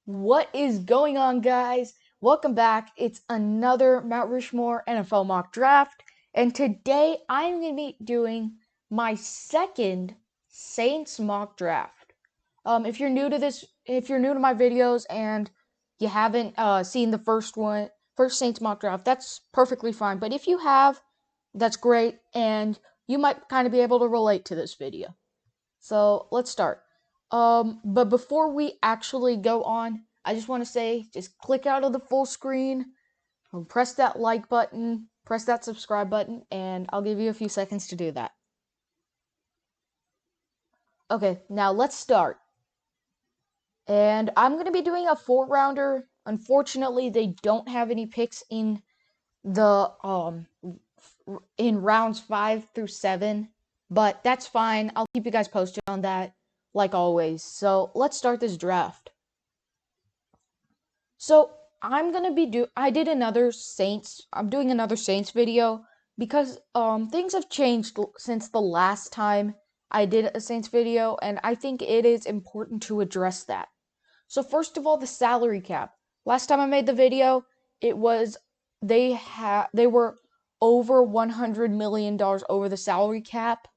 What is going on, guys? Welcome back. It's another Mount Rushmore NFL mock draft, and today I'm going to be doing my second Saints mock draft. If you're new to if you're new to my videos and you haven't seen the first Saints mock draft, that's perfectly fine. But if you have, that's great, and you might kind of be able to relate to this video. So let's start. But before we actually go on, I just want to say, just click out of the full screen, press that like button, press that subscribe button, and I'll give you a few seconds to do that. Okay, now let's start. And I'm going to be doing a 4-rounder. Unfortunately, they don't have any picks the in rounds 5 through 7, but that's fine. I'll keep you guys posted on that like always. So, let's start this draft. So I'm doing another Saints video because things have changed since the last time I did a Saints video, and I think it is important to address that. So first of all, the salary cap. Last time I made the video, it was they were over $100 million over the salary cap,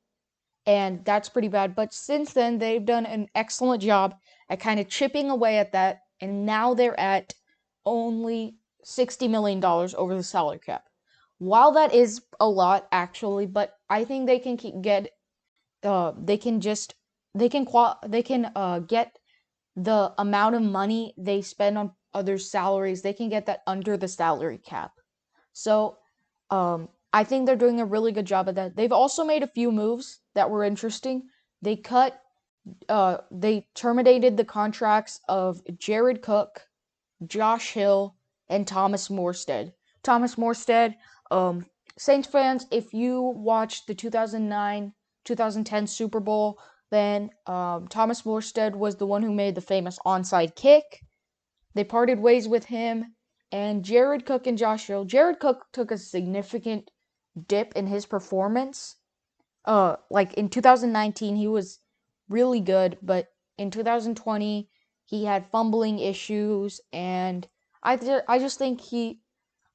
and that's pretty bad. But since then, they've done an excellent job at kind of chipping away at that, and now they're at only $60 million over the salary cap. While that is a lot, actually, but I think they can they can get the amount of money they spend on other salaries. They can get that under the salary cap. So, I think they're doing a really good job at that. They've also made a few moves that were interesting. They terminated the contracts of Jared Cook, Josh Hill, and Thomas Morstead. Thomas Morstead, Saints fans, if you watched the 2009-2010 Super Bowl, then Thomas Morstead was the one who made the famous onside kick. They parted ways with him, and Jared Cook and Josh Hill. Jared Cook took a significant dip in his performance. Like in 2019, he was really good, but in 2020, he had fumbling issues, and I just think he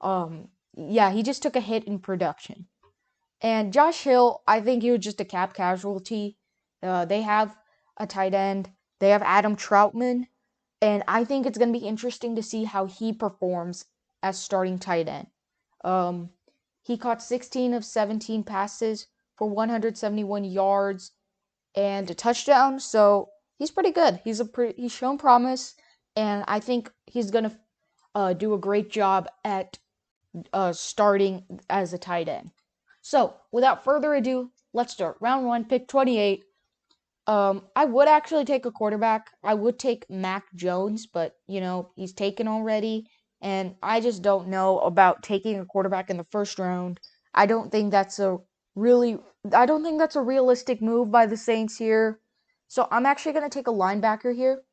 just took a hit in production. And Josh Hill, I think he was just a cap casualty. They have a tight end. They have Adam Troutman, and I think it's going to be interesting to see how he performs as starting tight end. Um, he caught 16 of 17 passes for 171 yards and a touchdown, so he's pretty good. He's shown promise, and I think he's gonna do a great job at starting as a tight end. So, without further ado, let's start. Round 1, pick 28. I would actually take a quarterback. I would take Mac Jones, but he's taken already, and I just don't know about taking a quarterback in the first round. I don't think that's a really I don't think that's a realistic move by the Saints here. So I'm actually going to take a linebacker here,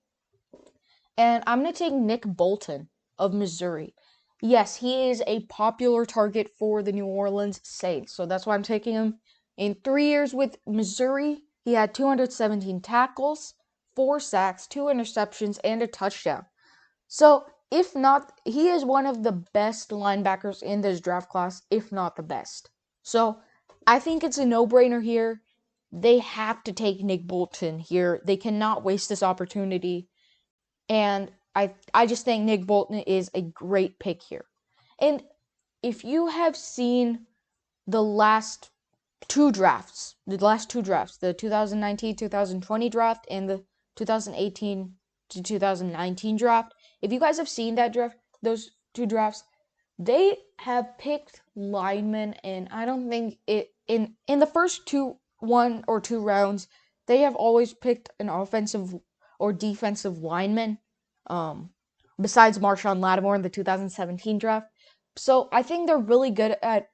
and I'm going to take Nick Bolton of Missouri. Yes, he is a popular target for the New Orleans Saints, so that's why I'm taking him. In 3 years with Missouri, he had 217 tackles, 4 sacks, 2 interceptions, and a touchdown. So, if not, he is one of the best linebackers in this draft class, if not the best. So, I think it's a no-brainer here. They have to take Nick Bolton here. They cannot waste this opportunity. And I just think Nick Bolton is a great pick here. And if you have seen the last two drafts, the 2019-2020 draft and the 2018 to 2019 draft, if you guys have seen those two drafts, they have picked linemen, and I don't think in the first one or two rounds, they have always picked an offensive or defensive lineman. Besides Marshawn Lattimore in the 2017 draft. So I think they're really good at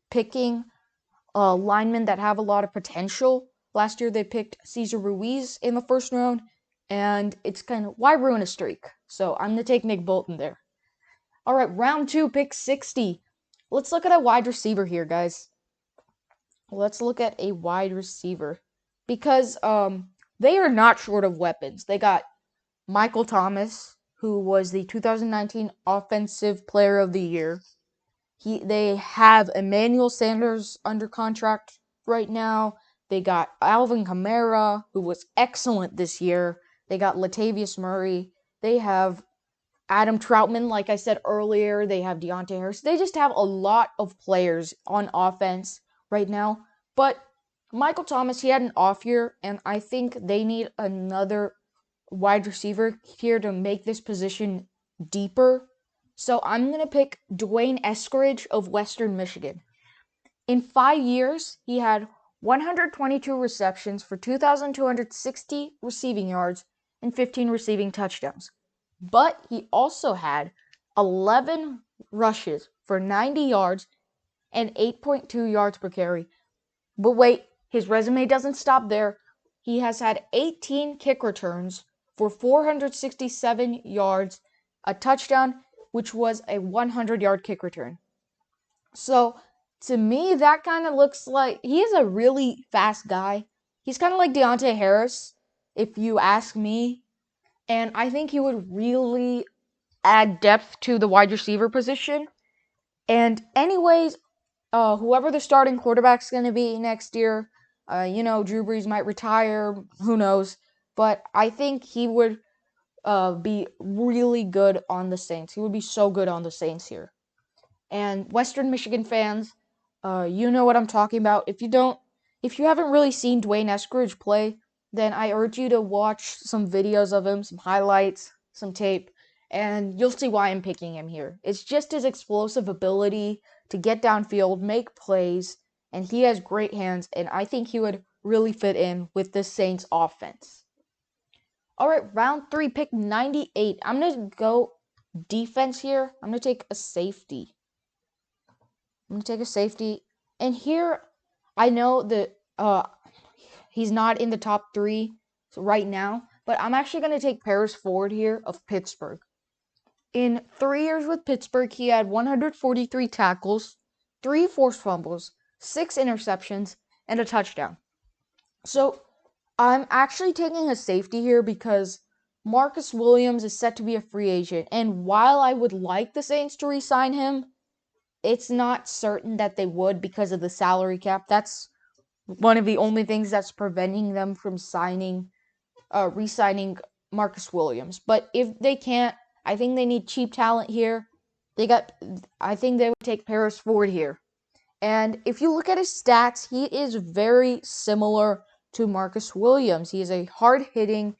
picking linemen that have a lot of potential. Last year they picked Cesar Ruiz in the first round, and it's kind of, why ruin a streak? So I'm going to take Nick Bolton there. All right, round 2, pick 60. Let's look at a wide receiver here, guys. Let's look at a wide receiver because they are not short of weapons. They got Michael Thomas, who was the 2019 Offensive Player of the Year. They have Emmanuel Sanders under contract right now. They got Alvin Kamara, who was excellent this year. They got Latavius Murray. They have Adam Troutman, like I said earlier. They have Deontay Harris. They just have a lot of players on offense right now. But Michael Thomas, he had an off year, and I think they need another wide receiver here to make this position deeper. So I'm going to pick Dwayne Eskridge of Western Michigan. In 5 years, he had 122 receptions for 2,260 receiving yards and 15 receiving touchdowns. But he also had 11 rushes for 90 yards and 8.2 yards per carry. But wait, his resume doesn't stop there. He has had 18 kick returns for 467 yards, a touchdown, which was a 100-yard kick return. So, to me, that kind of looks like he is a really fast guy. He's kind of like Deontay Harris, if you ask me. And I think he would really add depth to the wide receiver position. And anyways, whoever the starting quarterback's going to be next year, Drew Brees might retire, who knows. But I think he would be really good on the Saints. He would be so good on the Saints here. And Western Michigan fans, you know what I'm talking about. If you haven't really seen Dwayne Eskridge play, then I urge you to watch some videos of him, some highlights, some tape, and you'll see why I'm picking him here. It's just his explosive ability to get downfield, make plays, and he has great hands, and I think he would really fit in with the Saints offense. All right, round 3, pick 98. I'm going to go defense here. I'm going to take a safety. And here, I know that he's not in the top 3 right now, but I'm actually going to take Paris Ford here of Pittsburgh. In 3 years with Pittsburgh, he had 143 tackles, 3 forced fumbles, 6 interceptions, and a touchdown. So, I'm actually taking a safety here because Marcus Williams is set to be a free agent, and while I would like the Saints to re-sign him, it's not certain that they would because of the salary cap. That's one of the only things that's preventing them from re-signing Marcus Williams. But if they can't, I think they need cheap talent here. I think they would take Paris Ford here. And if you look at his stats, he is very similar to Marcus Williams. He is a hard-hitting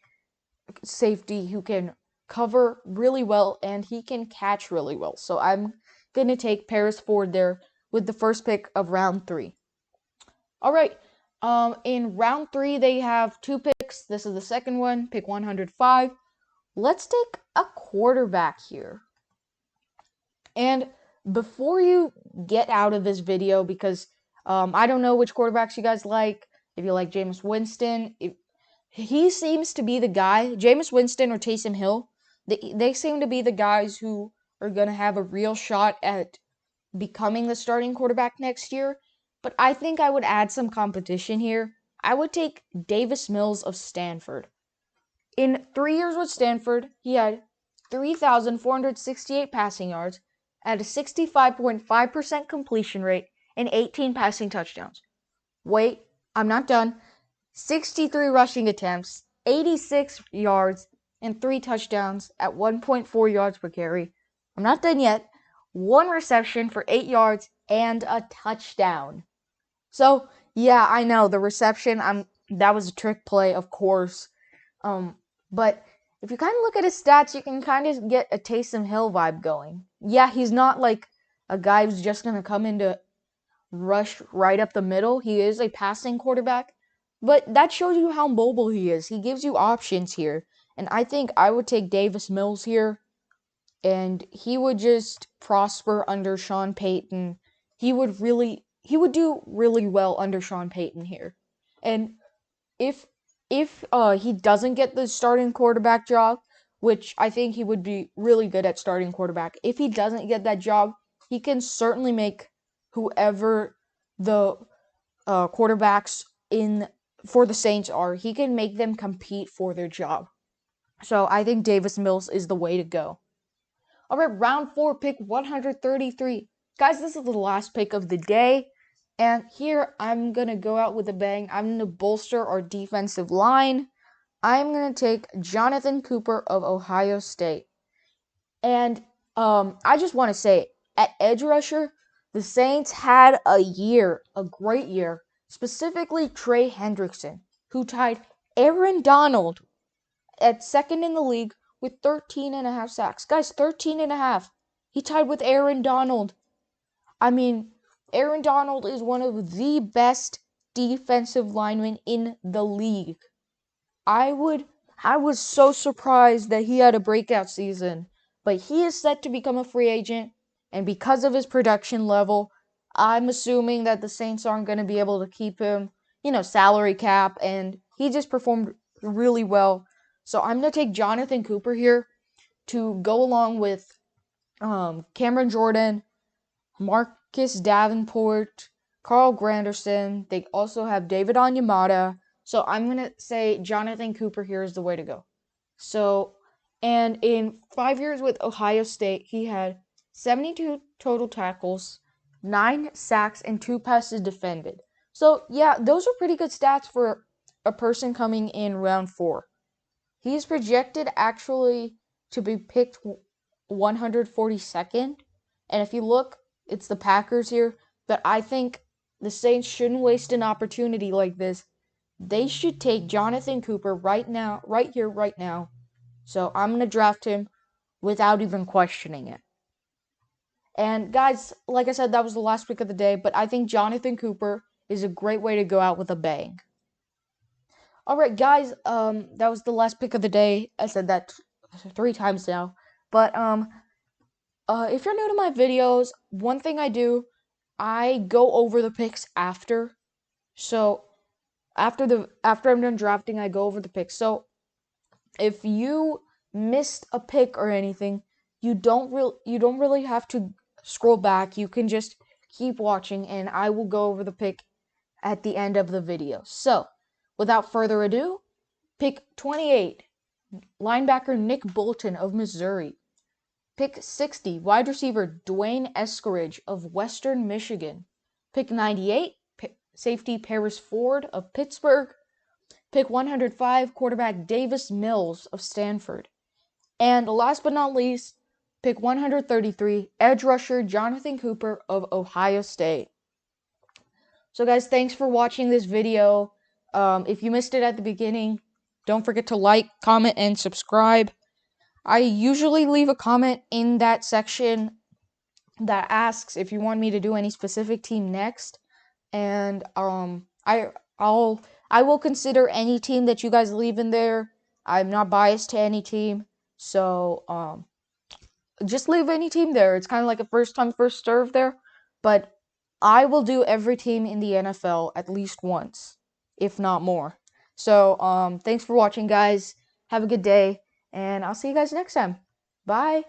safety who can cover really well and he can catch really well. So I'm going to take Paris Ford there with the first pick of round 3. All right. In round 3, they have 2 picks. This is the second one, pick 105. Let's take a quarterback here. And before you get out of this video, because I don't know which quarterbacks you guys like, if you like Jameis Winston, he seems to be the guy, Jameis Winston or Taysom Hill, they seem to be the guys who are going to have a real shot at becoming the starting quarterback next year. But I think I would add some competition here. I would take Davis Mills of Stanford. In 3 years with Stanford, he had 3,468 passing yards at a 65.5% completion rate and 18 passing touchdowns. Wait, I'm not done. 63 rushing attempts, 86 yards, and 3 touchdowns at 1.4 yards per carry. I'm not done yet. 1 reception for 8 yards and a touchdown. So, yeah, I know the reception, that was a trick play, of course. But if you kind of look at his stats, you can kind of get a Taysom Hill vibe going. Yeah, he's not like a guy who's just going to come in to rush right up the middle. He is a passing quarterback. But that shows you how mobile he is. He gives you options here. And I think I would take Davis Mills here. And he would just prosper under Sean Payton. He would do really well under Sean Payton here. And if he doesn't get the starting quarterback job, which I think he would be really good at starting quarterback, if he doesn't get that job, he can certainly make whoever the quarterbacks for the Saints are, he can make them compete for their job. So I think Davis Mills is the way to go. All right, round 4, pick 133. Guys, this is the last pick of the day. And here I'm going to go out with a bang. I'm going to bolster our defensive line. I'm going to take Jonathan Cooper of Ohio State. And I just want to say, at edge rusher, the Saints had a great year, specifically Trey Hendrickson, who tied Aaron Donald at second in the league with 13 and a half sacks. Guys, 13 and a half. He tied with Aaron Donald. I mean, Aaron Donald is one of the best defensive linemen in the league. I was so surprised that he had a breakout season, but he is set to become a free agent, and because of his production level, I'm assuming that the Saints aren't going to be able to keep him, salary cap, and he just performed really well. So I'm going to take Jonathan Cooper here to go along with Cameron Jordan, Marcus Davenport, Carl Granderson. They also have David Onyemata. So I'm going to say Jonathan Cooper here is the way to go. So, and in 5 years with Ohio State, he had 72 total tackles, 9 sacks, and 2 passes defended. So, yeah, those are pretty good stats for a person coming in round 4. He's projected actually to be picked 142nd. And if you look, it's the Packers here. But I think the Saints shouldn't waste an opportunity like this. They should take Jonathan Cooper right now, right here, right now. So I'm going to draft him without even questioning it. And guys, like I said, that was the last pick of the day. But I think Jonathan Cooper is a great way to go out with a bang. All right, guys, that was the last pick of the day. I said that 3 times now. But if you're new to my videos, one thing I do, I go over the picks after. So after I'm done drafting, I go over the picks. So if you missed a pick or anything, you don't really have to scroll back. You can just keep watching, and I will go over the pick at the end of the video. So without further ado, pick 28, linebacker Nick Bolton of Missouri. Pick 60, wide receiver Dwayne Eskridge of Western Michigan. Pick 98, safety Paris Ford of Pittsburgh. Pick 105, quarterback Davis Mills of Stanford. And last but not least, pick 133, edge rusher Jonathan Cooper of Ohio State. So guys, thanks for watching this video. If you missed it at the beginning, don't forget to like, comment, and subscribe. I usually leave a comment in that section that asks if you want me to do any specific team next, and I will consider any team that you guys leave in there. I'm not biased to any team, so just leave any team there. It's kind of like a first come first serve there, but I will do every team in the NFL at least once, if not more. So thanks for watching, guys. Have a good day. And I'll see you guys next time. Bye.